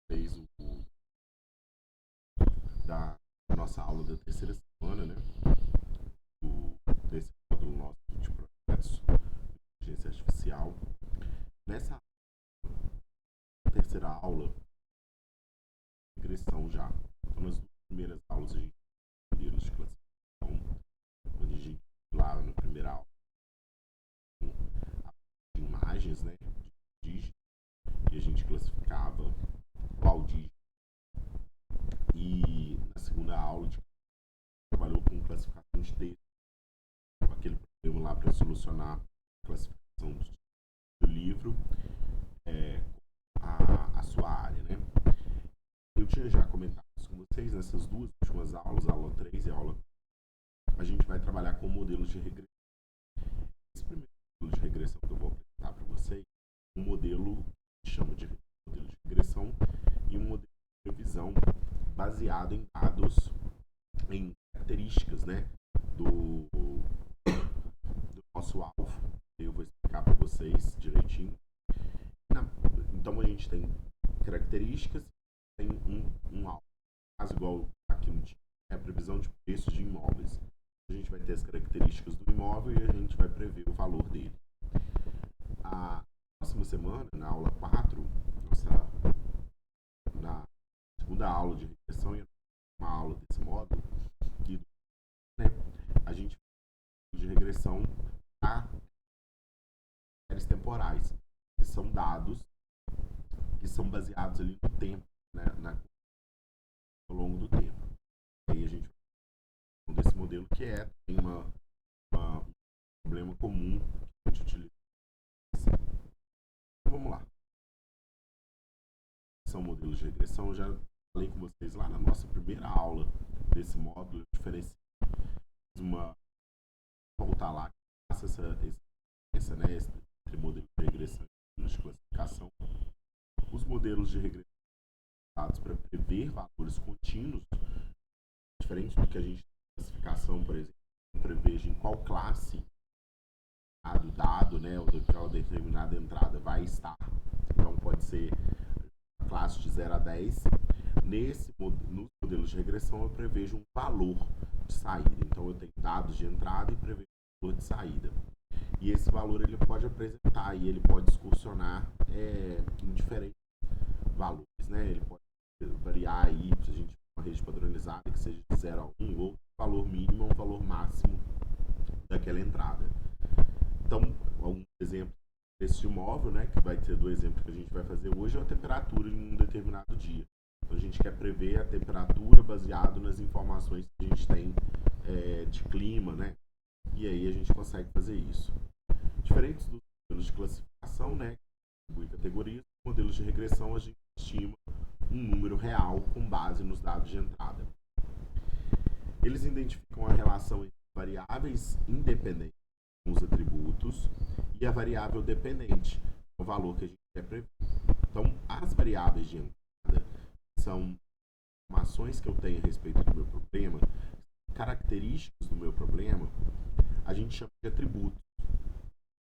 fez da nossa aula da terceira semana, né? Desse módulo nosso de projetos de inteligência artificial. Nessa terceira aula, regressão já. Então, nas duas primeiras aulas, a gente tem modelos de classificação, onde a gente lá na primeira aula de imagens, né? De dígitos, e a gente classificava qual dígito. E na segunda aula, trabalhou com classificação de texto, aquele problema lá para solucionar a classificação do livro, a sua área, né? Eu tinha já comentado isso com vocês nessas duas últimas aulas, a aula 3 e a aula 4. A gente vai trabalhar com modelos de regressão. Esse primeiro modelo de regressão que eu vou apresentar para vocês, um modelo que chama de modelo de regressão e um modelo de previsão baseado em dados, em características, né, do nosso alvo. Eu vou explicar para vocês direitinho. Então a gente tem características, tem um alvo. Caso igual aqui no time, é a previsão de preços de imóveis. A gente vai ter as características do imóvel e a gente vai prever o valor dele. A próxima semana, na aula 4, na segunda aula de regressão e uma aula desse módulo, né, a gente vai de regressão para séries temporais, que são dados que são baseados ali no tempo, né, ao longo do tempo. Aí a gente vai desse modelo que tem um problema comum que a gente utiliza. Então, vamos lá. São modelos de regressão. Eu já falei com vocês lá na nossa primeira aula desse módulo. Eu diferencio voltar lá, faça essa diferença, né, entre modelos de regressão e modelos de classificação. Os modelos de regressão usados para prever valores contínuos, diferente do que a gente tem na classificação, por exemplo, preveja em qual classe do dado, né, ou daquela determinada entrada vai estar. Então pode ser a classe de 0 a 10. Nos modelos de regressão eu prevejo um valor de saída. Então eu tenho dados de entrada e prevejo um valor de saída. E esse valor ele pode apresentar e ele pode excursionar em diferentes valores, né? Ele pode variar aí, se a gente tem uma rede padronizada que seja de 0 a 1, ou valor mínimo ou valor máximo daquela entrada. Então, um exemplo desse imóvel, né, que vai ter do exemplo que a gente vai fazer hoje, é a temperatura em um determinado dia. Então, a gente quer prever a temperatura baseado nas informações que a gente tem de clima, né? E aí a gente consegue fazer isso. Diferentes dos modelos de classificação, né, que categorias, modelos de regressão a gente estima um número real com base nos dados de entrada. Eles identificam a relação entre variáveis independentes com os atributos e a variável dependente, o valor que a gente quer prever. Então, as variáveis de entrada são informações que eu tenho a respeito do meu problema, características do meu problema, a gente chama de atributos.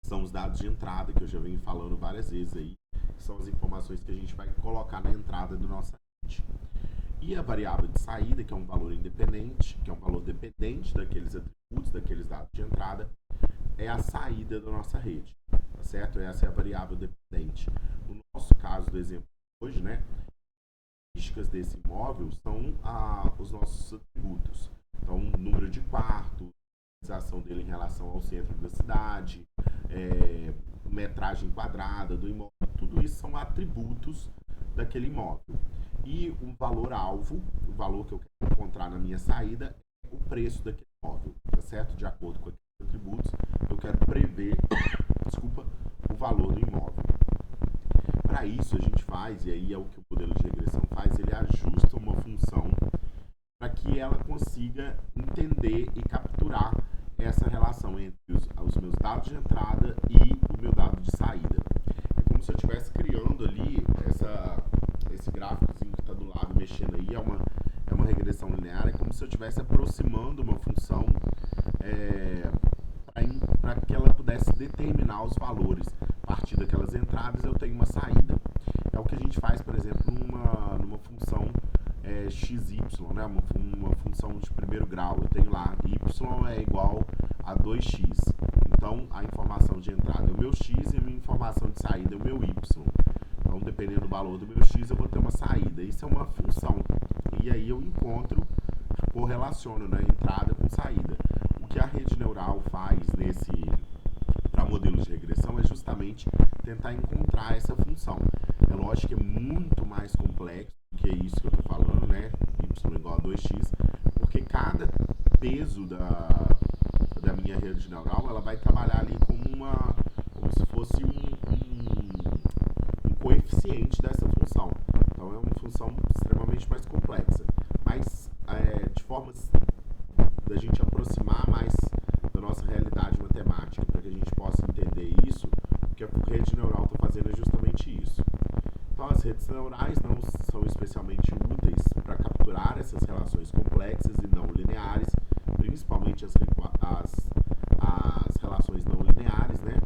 São os dados de entrada, que eu já venho falando várias vezes aí, que são as informações que a gente vai colocar na entrada do nosso site. E a variável de saída, que é um valor independente, que é um valor dependente daqueles atributos, daqueles dados de entrada, é a saída da nossa rede, tá certo? Essa é a variável dependente. No nosso caso do exemplo de hoje, né, as características desse imóvel são os nossos atributos. Então, número de quarto, localização dele em relação ao centro da cidade, metragem quadrada do imóvel, tudo isso são atributos daquele imóvel. E o valor-alvo, o valor que eu quero encontrar na minha saída, é o preço daquele imóvel, tá certo? De acordo com aqueles atributos, eu quero prever o valor do imóvel. Para isso, a gente faz, e aí é o que o modelo de regressão faz, ele ajusta uma função para que ela consiga entender e capturar essa relação entre os meus dados de entrada e o meu dado de saída. É como se eu estivesse criando ali esse gráficozinho que está do lado, mexendo aí, é uma regressão linear, é como se eu estivesse aproximando uma função para que ela pudesse determinar os valores. A partir daquelas entradas eu tenho uma saída. É o que a gente faz, por exemplo, numa função XY, né? Uma função de primeiro grau. Eu tenho lá y é igual a 2x. Então, a informação de entrada é o meu x e a minha informação de saída é o meu y. Então, dependendo do valor do meu x, eu vou ter uma saída. Isso é uma função. E aí eu correlaciono, né, entrada com saída. O que a rede neural faz para modelos de regressão é justamente tentar encontrar essa função. É lógico que é muito mais complexo do que isso que eu estou falando, né? Y igual a 2x, porque cada peso da minha rede neural, ela vai trabalhar ali como se fosse um coeficiente dessa função. Então é uma função extremamente mais complexa. Mas de formas da gente aproximar mais da nossa realidade matemática, para que a gente possa entender isso, o que a rede neural está fazendo é justamente isso. Então, as redes neurais não são especialmente úteis para capturar essas relações complexas e não lineares, principalmente as relações não lineares, né,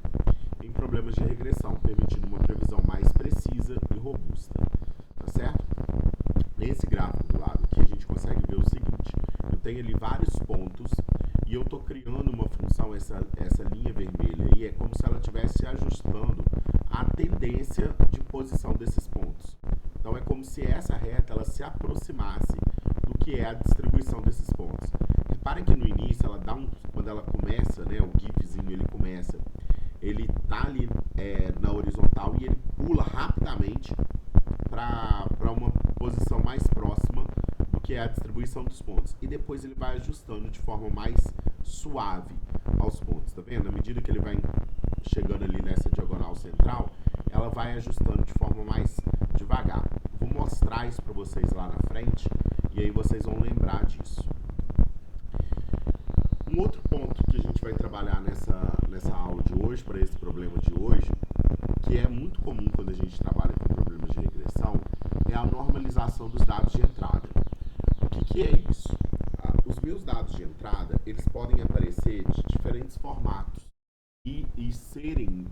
em problemas de regressão, permitindo uma previsão mais precisa e robusta. Tá certo? Nesse gráfico do lado aqui, a gente consegue ver o seguinte: eu tenho ali vários pontos e eu estou criando uma função, essa linha vermelha aí é como se ela estivesse ajustando a tendência de posição desses pontos. Então é como se essa reta ela se aproximasse do que é a distribuição desses pontos. Reparem que no início ela dá quando ela começa, né, o gifzinho ele tá ali na horizontal e ele pula rapidamente para uma posição mais próxima do que é a distribuição dos pontos. E depois ele vai ajustando de forma mais suave aos pontos, tá vendo? À medida que ele vai chegando ali nessa diagonal central, ela vai ajustando de forma mais devagar. Vou mostrar isso para vocês lá na frente e aí vocês vão lembrar disso. Um outro ponto que a gente vai trabalhar nessa aula de hoje, para esse problema de hoje, que é muito comum quando a gente trabalha com problemas de regressão, é a normalização dos dados de entrada. O que é isso? Os meus dados de entrada, eles podem aparecer de diferentes formatos e serem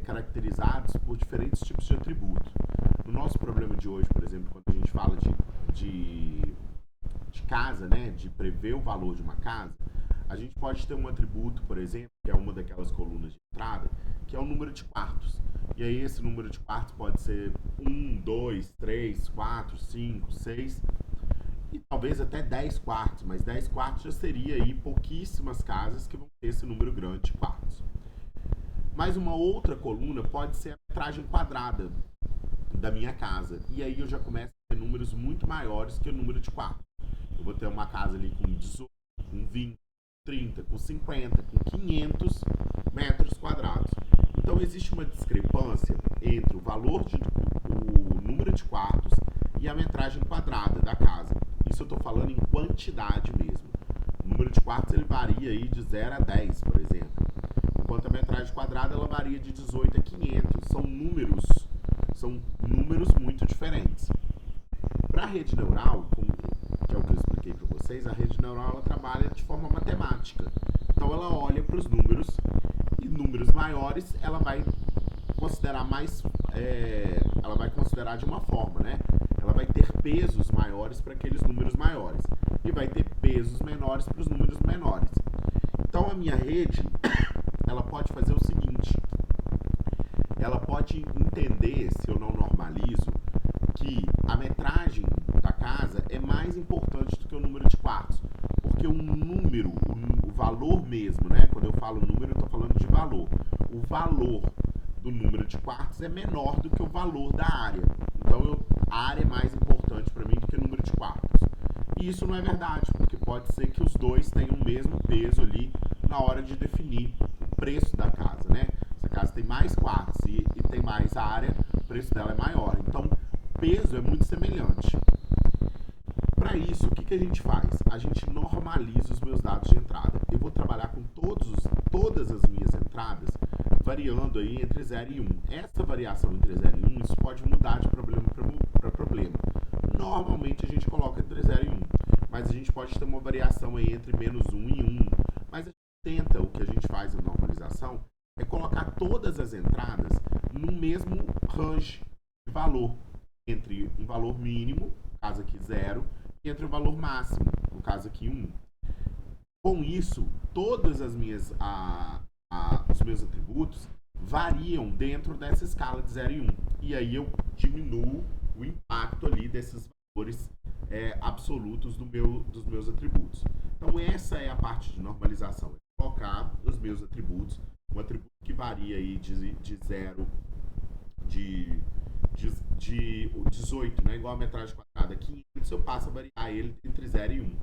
caracterizados por diferentes tipos de atributos. No nosso problema de hoje, por exemplo, quando a gente fala de casa, né, de prever o valor de uma casa, a gente pode ter um atributo, por exemplo, que é uma daquelas colunas de entrada, que é o número de quartos. E aí esse número de quartos pode ser 1, 2, 3, 4, 5, 6 e talvez até 10 quartos, mas 10 quartos já seria aí pouquíssimas casas que vão ter esse número grande de quartos. Mas uma outra coluna pode ser a metragem quadrada da minha casa. E aí eu já começo a ter números muito maiores que o número de quartos. Eu vou ter uma casa ali com 18, com 20, 30, com 50, com 500 metros quadrados. Então existe uma discrepância entre o número de quartos e a metragem quadrada da casa. Isso eu estou falando em quantidade mesmo. O número de quartos ele varia aí de 0 a 10, por exemplo. Enquanto a metragem quadrada ela varia de 18 a 500. São números muito diferentes. Para a rede neural, que é o que eu expliquei para vocês, a rede neural ela trabalha de forma matemática. Então ela olha para os números e números maiores ela vai considerar ela vai considerar de uma forma, né? Ela vai ter pesos maiores para aqueles números maiores e vai ter pesos menores para os números menores. Então a minha rede ela pode fazer o seguinte: ela pode entender, se eu não normalizo, que a metragem da casa é mais importante do que o número de quartos, porque o número, o valor mesmo, né? Quando eu falo número, eu estou falando de valor. O valor do número de quartos é menor do que o valor da área. Então a área é mais importante para mim do que o número de quartos. E isso não é verdade, porque pode ser que os dois tenham o mesmo peso ali na hora de definir o preço da casa, né? Se a casa tem mais quartos e tem mais área, o preço dela é maior. Então, o peso é muito semelhante. Para isso, o que a gente faz? A gente normaliza os meus dados de entrada. Eu vou trabalhar com todas as minhas entradas variando aí entre 0 e 1. Essa variação entre 0 e 1, isso pode mudar de problema para problema. Normalmente a gente coloca entre 0 e 1, mas a gente pode ter uma variação aí entre menos 1 e 1. Mas a gente tenta, o que a gente faz na normalização, é colocar todas as entradas no mesmo range de valor entre um valor mínimo, no caso aqui 0, e entre o valor máximo, no caso aqui 1. Com isso, todas as minhas, os meus atributos variam dentro dessa escala de 0 e 1. E aí eu diminuo o impacto ali desses valores absolutos dos meus atributos. Então essa é a parte de normalização. É colocar os meus atributos, um atributo que varia aí de 0, de 18, né, igual a metragem quadrada, 500, eu passo a variar ele entre 0 e 1.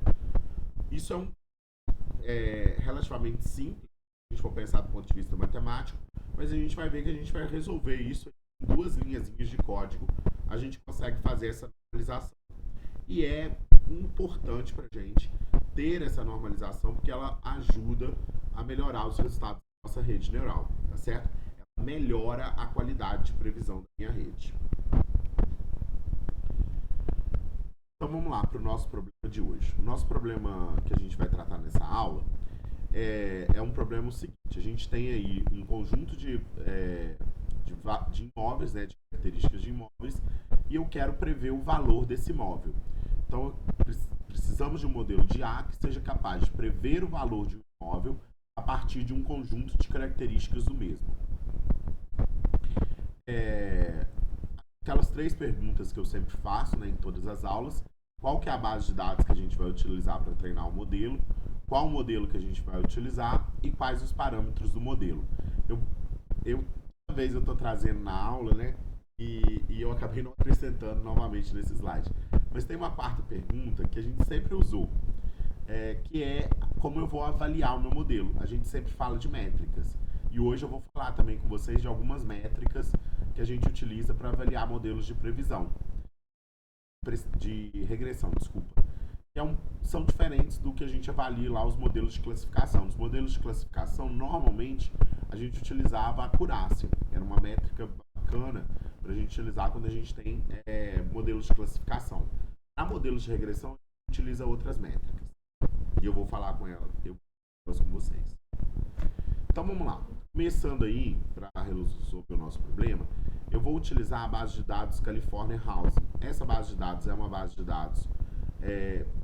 Isso é relativamente simples, se a gente for pensar do ponto de vista matemático, mas a gente vai ver que a gente vai resolver isso em 2 linhazinhas de código, a gente consegue fazer essa normalização. E é importante para a gente ter essa normalização, porque ela ajuda a melhorar os resultados da nossa rede neural, tá certo? Ela melhora a qualidade de previsão da minha rede. Então vamos lá para o nosso problema de hoje. O nosso problema que a gente vai tratar nessa aula é um problema seguinte. A gente tem aí um conjunto de imóveis, né, de características de imóveis, e eu quero prever o valor desse imóvel. Então precisamos de um modelo de A que seja capaz de prever o valor de um imóvel a partir de um conjunto de características do mesmo. Aquelas 3 perguntas que eu sempre faço, né, em todas as aulas: qual que é a base de dados que a gente vai utilizar para treinar o modelo, qual o modelo que a gente vai utilizar e quais os parâmetros do modelo. Toda vez eu estou trazendo na aula, né, e eu acabei não acrescentando novamente nesse slide. Mas tem uma quarta pergunta que a gente sempre usou, que é como eu vou avaliar o meu modelo. A gente sempre fala de métricas. E hoje eu vou falar também com vocês de algumas métricas que a gente utiliza para avaliar modelos de previsão. De regressão, desculpa. São diferentes do que a gente avalia lá os modelos de classificação. Nos modelos de classificação, normalmente, a gente utilizava a acurácia. Era uma métrica bacana para a gente utilizar quando a gente tem modelos de classificação. Para modelos de regressão, a gente utiliza outras métricas. E eu vou falar com elas com vocês. Então vamos lá. Começando aí, para resolver o nosso problema, eu vou utilizar a base de dados California Housing. Essa base de dados é uma base de dados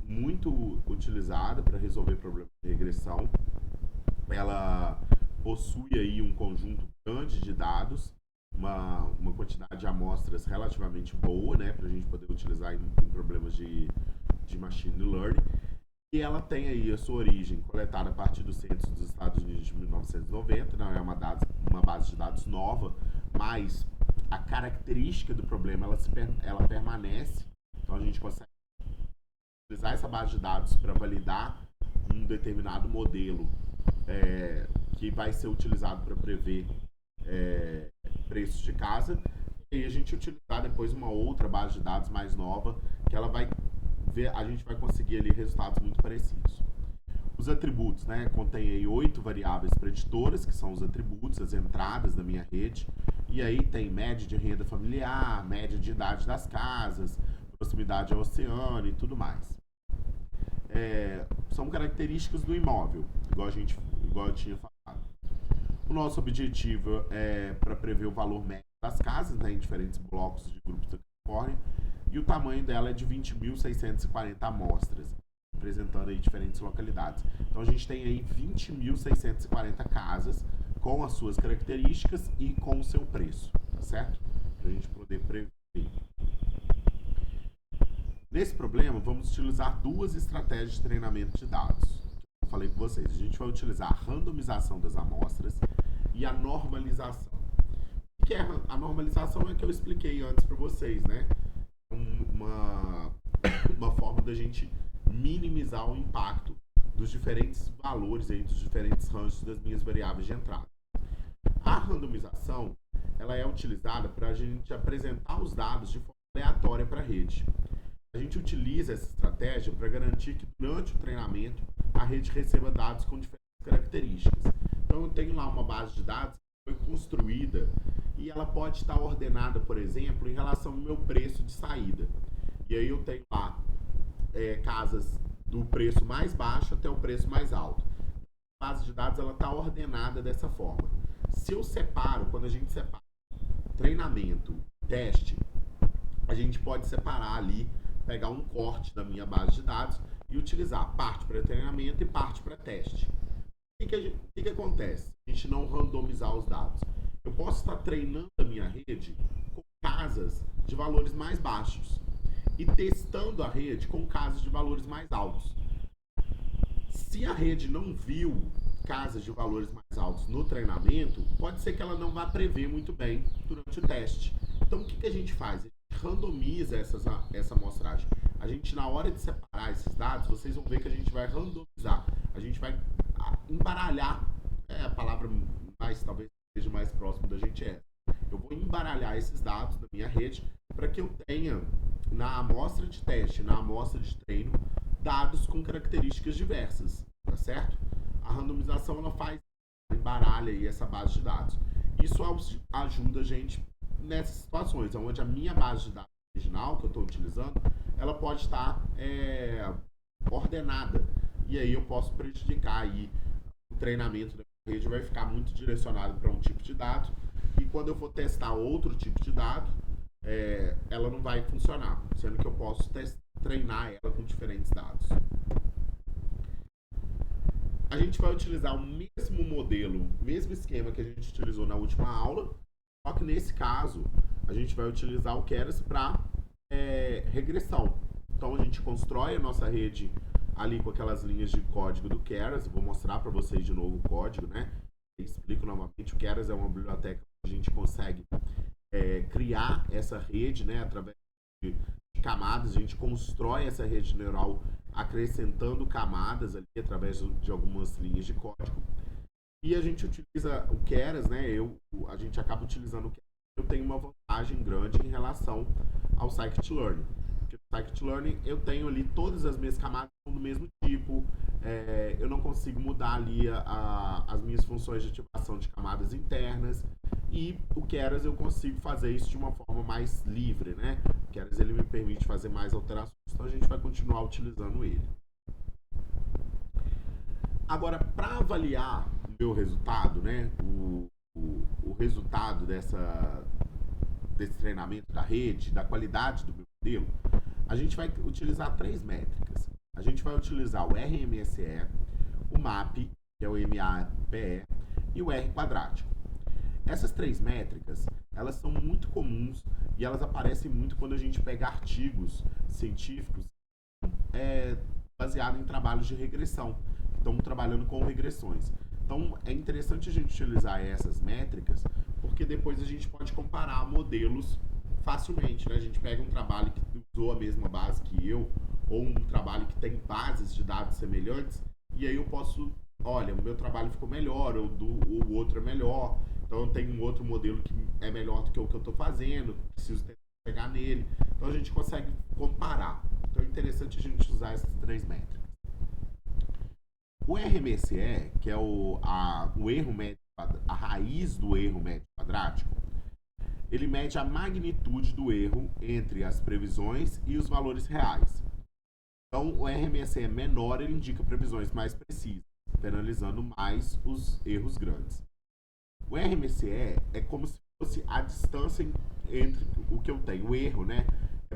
muito utilizada para resolver problemas de regressão. Ela possui aí um conjunto grande de dados, uma quantidade de amostras relativamente boa, né, para a gente poder utilizar em problemas de machine learning. E ela tem aí a sua origem coletada a partir do censo dos Estados Unidos de 1990, não é uma base de dados nova, mas a característica do problema ela permanece. Então a gente consegue utilizar essa base de dados para validar um determinado modelo que vai ser utilizado para prever preços de casa, e a gente utilizar depois uma outra base de dados mais nova que ela vai a gente vai conseguir ali resultados muito parecidos. Os atributos, né, contém aí 8 variáveis preditoras, que são os atributos, as entradas da minha rede, e aí tem média de renda familiar, média de idade das casas, proximidade ao oceano e tudo mais. São características do imóvel, igual eu tinha falado. O nosso objetivo é para prever o valor médio das casas, né, em diferentes blocos de grupos da Califórnia, e o tamanho dela é de 20.640 amostras, representando aí diferentes localidades. Então a gente tem aí 20.640 casas com as suas características e com o seu preço, tá certo? Para a gente poder prever. Nesse problema, vamos utilizar 2 estratégias de treinamento de dados. Eu falei com vocês, a gente vai utilizar a randomização das amostras e a normalização. O que é a normalização? É que eu expliquei antes para vocês, né? Uma forma da gente minimizar o impacto dos diferentes valores aí, dos diferentes ranges das minhas variáveis de entrada. A randomização ela é utilizada para a gente apresentar os dados de forma aleatória para a rede. A gente utiliza essa estratégia para garantir que durante o treinamento a rede receba dados com diferentes características. Então eu tenho lá uma base de dados que foi construída e ela pode estar ordenada, por exemplo, em relação ao meu preço de saída. E aí eu tenho lá casas do preço mais baixo até o preço mais alto. A base de dados ela está ordenada dessa forma. Se eu separo, quando a gente separa treinamento, teste, a gente pode separar ali, pegar um corte da minha base de dados e utilizar parte para treinamento e parte para teste. O que acontece? A gente não randomizar os dados. Eu posso estar treinando a minha rede com casas de valores mais baixos e testando a rede com casas de valores mais altos. Se a rede não viu casas de valores mais altos no treinamento, pode ser que ela não vá prever muito bem durante o teste. Então, o que a gente faz? A gente randomiza essa amostragem. A gente, na hora de separar esses dados, vocês vão ver que a gente vai randomizar. A gente vai embaralhar, a palavra mais, talvez seja mais próximo da gente eu vou embaralhar esses dados da minha rede para que eu tenha, na amostra de teste, na amostra de treino, dados com características diversas, tá certo? A randomização, ela embaralha aí essa base de dados. Isso ajuda a gente nessas situações, onde a minha base de dados original, que eu estou utilizando, ela pode estar ordenada. E aí eu posso prejudicar aí o treinamento da minha rede, vai ficar muito direcionado para um tipo de dado. E quando eu for testar outro tipo de dado, ela não vai funcionar, sendo que eu posso treinar ela com diferentes dados. A gente vai utilizar o mesmo modelo, mesmo esquema que a gente utilizou na última aula, só que nesse caso a gente vai utilizar o Keras para regressão. Então a gente constrói a nossa rede ali com aquelas linhas de código do Keras. Vou mostrar para vocês de novo o código, né? Eu explico novamente. O Keras é uma biblioteca que a gente consegue criar essa rede, né? Através de camadas. A gente constrói essa rede neural acrescentando camadas ali através de algumas linhas de código. E a gente utiliza o Keras, né? A gente acaba utilizando o Keras. Eu tenho uma vantagem grande em relação ao Scikit-Learn. Porque no Scikit-Learn eu tenho ali todas as minhas camadas do mesmo tipo. Eu não consigo mudar ali as minhas funções de ativação de camadas internas. E o Keras eu consigo fazer isso de uma forma mais livre, né? O Keras ele me permite fazer mais alterações, então a gente vai continuar utilizando ele. Agora, para avaliar o meu resultado, né? O resultado desse treinamento da rede, da qualidade do meu modelo, a gente vai utilizar 3 métricas. A gente vai utilizar o RMSE, o MAP, que é o MAPE, e o R quadrático. Essas 3 métricas, elas são muito comuns e elas aparecem muito quando a gente pega artigos científicos baseados em trabalhos de regressão, que estão trabalhando com regressões. Então, é interessante a gente utilizar essas métricas, porque depois a gente pode comparar modelos facilmente, né? A gente pega um trabalho que usou a mesma base que eu, ou um trabalho que tem bases de dados semelhantes, e aí eu posso, olha, o meu trabalho ficou melhor, ou o outro é melhor, então eu tenho um outro modelo que é melhor do que o que eu estou fazendo, preciso pegar nele. Então a gente consegue comparar. Então é interessante a gente usar essas 3 métricas. O RMSE, que é o erro médio, a raiz do erro médio quadrático, ele mede a magnitude do erro entre as previsões e os valores reais. Então, o RMSE menor, ele indica previsões mais precisas, penalizando mais os erros grandes. O RMSE é como se fosse a distância entre o que eu tenho. O erro, né?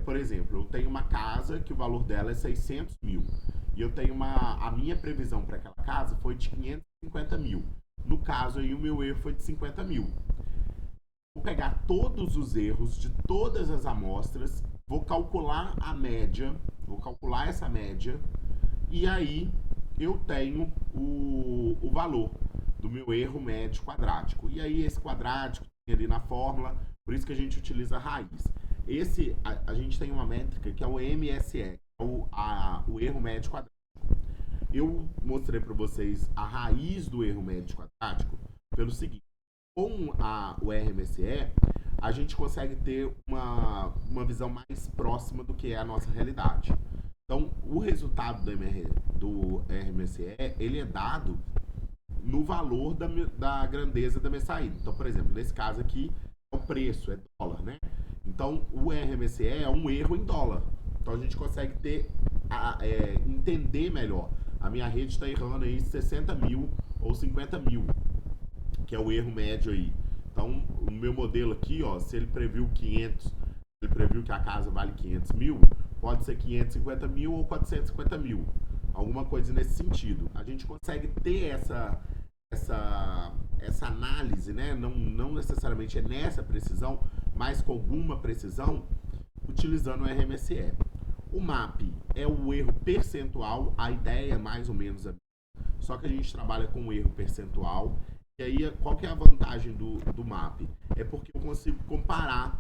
Por exemplo, eu tenho uma casa que o valor dela é 600 mil. E eu tenho a minha previsão para aquela casa foi de 550 mil. No caso aí, o meu erro foi de 50 mil. Vou pegar todos os erros de todas as amostras, vou calcular a média, vou calcular essa média, e aí eu tenho o valor do meu erro médio quadrático. E aí esse quadrático tem ali na fórmula, por isso que a gente utiliza a raiz. A gente tem uma métrica que é o MSE, o erro médio quadrático. Eu mostrei para vocês a raiz do erro médio quadrático pelo seguinte: com o RMSE, a gente consegue ter uma visão mais próxima do que é a nossa realidade. Então, o resultado do RMSE, ele é dado no valor da grandeza da minha saída. Então, por exemplo, nesse caso aqui, é o preço, é dólar, né? Então, o RMSE é um erro em dólar. Então, a gente consegue entender melhor. A minha rede está errando aí 60 mil ou 50 mil, que é o erro médio aí. Então, o meu modelo aqui, ó, se ele previu 500, ele previu que a casa vale 500 mil, pode ser 550 mil ou 450 mil. Alguma coisa nesse sentido. A gente consegue ter essa análise, né? Não necessariamente é nessa precisão, mas com alguma precisão, utilizando o RMSE. O MAP é o erro percentual, a ideia é mais ou menos a mesma, só que a gente trabalha com o erro percentual. E aí, qual que é a vantagem do MAP? É porque eu consigo comparar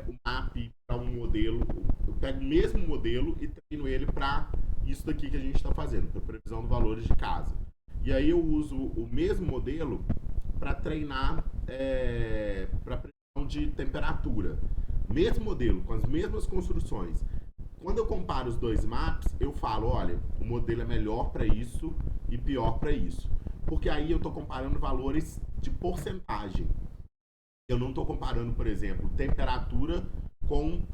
o MAP para um modelo, eu pego o mesmo modelo e treino ele para isso daqui que a gente está fazendo, para previsão de valores de casa. E aí eu uso o mesmo modelo para treinar para previsão de temperatura. Mesmo modelo, com as mesmas construções. Quando eu comparo os dois maps, eu falo, olha, o modelo é melhor para isso e pior para isso. Porque aí eu estou comparando valores de porcentagem. Eu não estou comparando, por exemplo, temperatura com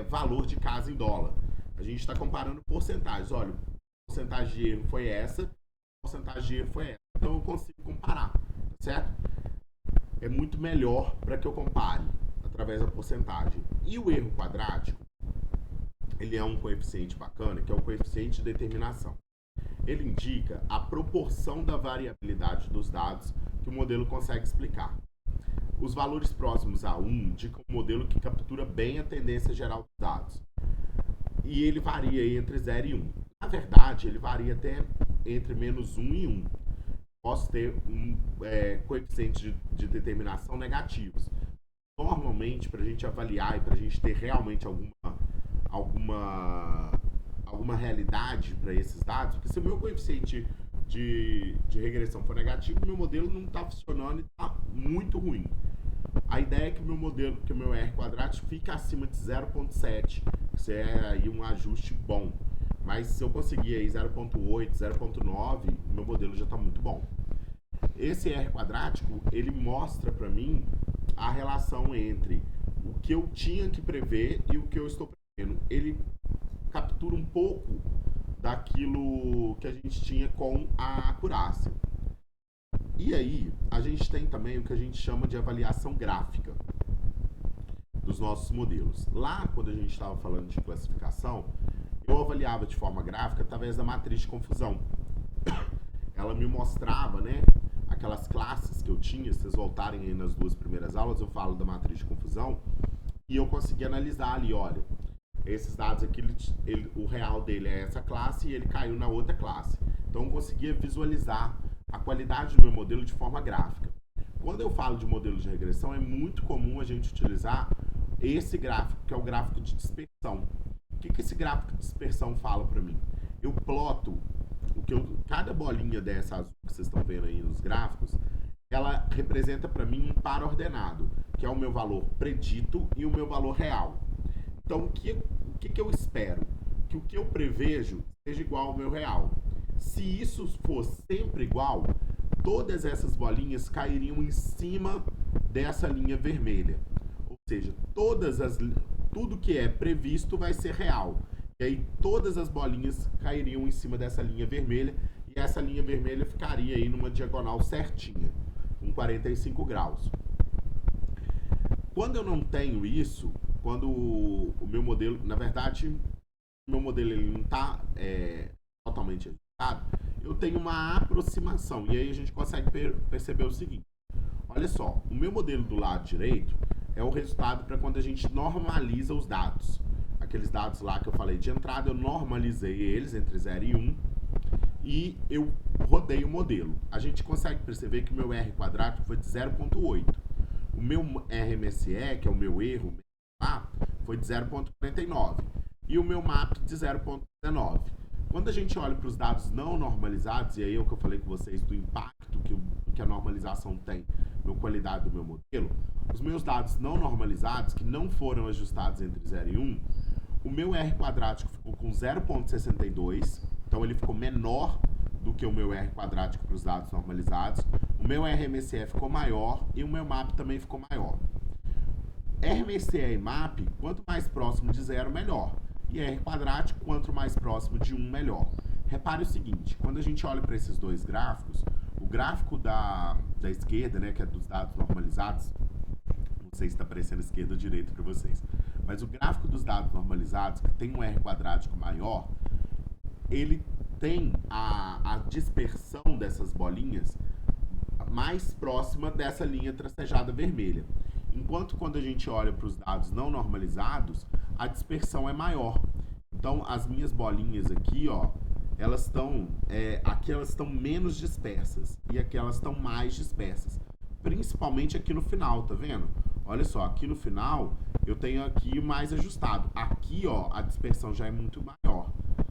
valor de casa em dólar. A gente está comparando porcentagens. Olha, a porcentagem de erro foi essa, a porcentagem de erro foi essa. Então eu consigo comparar, certo? É muito melhor para que eu compare através da porcentagem. E o erro quadrático, ele é um coeficiente bacana, que é o coeficiente de determinação. Ele indica a proporção da variabilidade dos dados que o modelo consegue explicar. Os valores próximos a 1 indicam um modelo que captura bem a tendência geral dos dados. E ele varia entre 0 e 1. Na verdade, ele varia até entre menos 1 e 1. Posso ter coeficientes de determinação negativos. Normalmente, para a gente avaliar e para a gente ter realmente alguma realidade para esses dados, porque se o meu coeficiente de regressão for negativo, meu modelo não está funcionando e está muito ruim. A ideia é que o meu modelo, que o meu R quadrático fica acima de 0,7, que é aí um ajuste bom. Mas se eu conseguir aí 0,8, 0,9, meu modelo já está muito bom. Esse R quadrático, ele mostra para mim a relação entre o que eu tinha que prever e o que eu estou prevendo. Ele captura um pouco daquilo que a gente tinha com a acurácia. E aí, a gente tem também o que a gente chama de avaliação gráfica dos nossos modelos. Lá, quando a gente estava falando de classificação, eu avaliava de forma gráfica através da matriz de confusão. Ela me mostrava, né, aquelas classes que eu tinha. Se vocês voltarem aí nas duas primeiras aulas, eu falo da matriz de confusão, e eu consegui analisar ali, olha, esses dados aqui, o real dele é essa classe e ele caiu na outra classe. Então eu conseguia visualizar a qualidade do meu modelo de forma gráfica. Quando eu falo de modelo de regressão, é muito comum a gente utilizar esse gráfico, que é o gráfico de dispersão. O que esse gráfico de dispersão fala para mim? Eu ploto cada bolinha dessa azul que vocês estão vendo aí nos gráficos, ela representa para mim um par ordenado, que é o meu valor predito e o meu valor real. Então, o que eu espero? Que o que eu prevejo seja igual ao meu real. Se isso for sempre igual, todas essas bolinhas cairiam em cima dessa linha vermelha. Ou seja, tudo que é previsto vai ser real. E aí todas as bolinhas cairiam em cima dessa linha vermelha, e essa linha vermelha ficaria aí numa diagonal certinha, com 45 graus. Quando eu não tenho isso, quando o meu modelo, na verdade, o meu modelo ele não está totalmente ajustado, eu tenho uma aproximação. E aí a gente consegue perceber o seguinte. Olha só, o meu modelo do lado direito é o resultado para quando a gente normaliza os dados. Aqueles dados lá que eu falei de entrada, eu normalizei eles entre 0 e 1 e eu rodei o modelo. A gente consegue perceber que o meu R quadrático foi de 0,8. O meu RMSE, que é o meu erro, foi de 0,49. E o meu MAP de 0,19. Quando a gente olha para os dados não normalizados, e aí é o que eu falei com vocês do impacto que a normalização tem na qualidade do meu modelo, os meus dados não normalizados, que não foram ajustados entre 0 e 1, o meu R quadrático ficou com 0,62, então ele ficou menor do que o meu R quadrático para os dados normalizados. O meu RMSE ficou maior e o meu MAP também ficou maior. RMSE e MAP, quanto mais próximo de 0, melhor. E R quadrático, quanto mais próximo de 1, melhor. Repare o seguinte, quando a gente olha para esses dois gráficos, o gráfico da esquerda, né, que é dos dados normalizados, não sei se está aparecendo esquerda ou direita para vocês. Mas o gráfico dos dados normalizados, que tem um R quadrático maior, ele tem a dispersão dessas bolinhas mais próxima dessa linha tracejada vermelha. Enquanto quando a gente olha para os dados não normalizados, a dispersão é maior. Então, as minhas bolinhas aqui, ó, elas estão aqui elas estão menos dispersas e aqui elas estão mais dispersas, principalmente aqui no final, tá vendo? Olha só, aqui no final eu tenho aqui mais ajustado. Aqui, ó, a dispersão já é muito maior,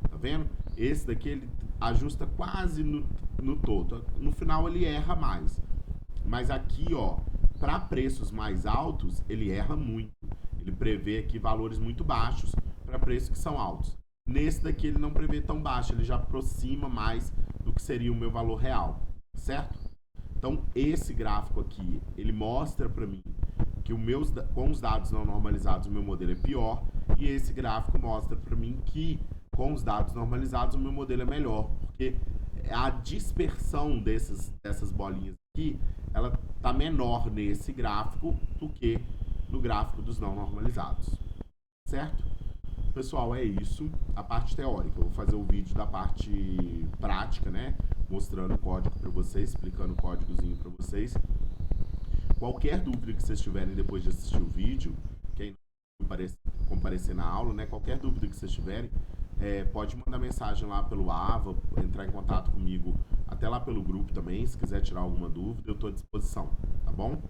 tá vendo? Esse daqui ele ajusta quase no todo. No final ele erra mais. Mas aqui, ó, para preços mais altos, ele erra muito. Ele prevê aqui valores muito baixos para preços que são altos. Nesse daqui ele não prevê tão baixo, ele já aproxima mais do que seria o meu valor real, certo? Então esse gráfico aqui, ele mostra para mim que com os dados não normalizados o meu modelo é pior, e esse gráfico mostra para mim que com os dados normalizados o meu modelo é melhor, porque a dispersão dessas bolinhas aqui, ela tá menor nesse gráfico do que no gráfico dos não normalizados, certo? Pessoal, é isso. A parte teórica. Eu vou fazer o vídeo da parte prática, né? Mostrando o código para vocês, explicando o códigozinho para vocês. Qualquer dúvida que vocês tiverem depois de assistir o vídeo, quem não comparecer na aula, né? Qualquer dúvida que vocês tiverem, pode mandar mensagem lá pelo AVA, entrar em contato comigo, até lá pelo grupo também. Se quiser tirar alguma dúvida, eu estou à disposição, tá bom?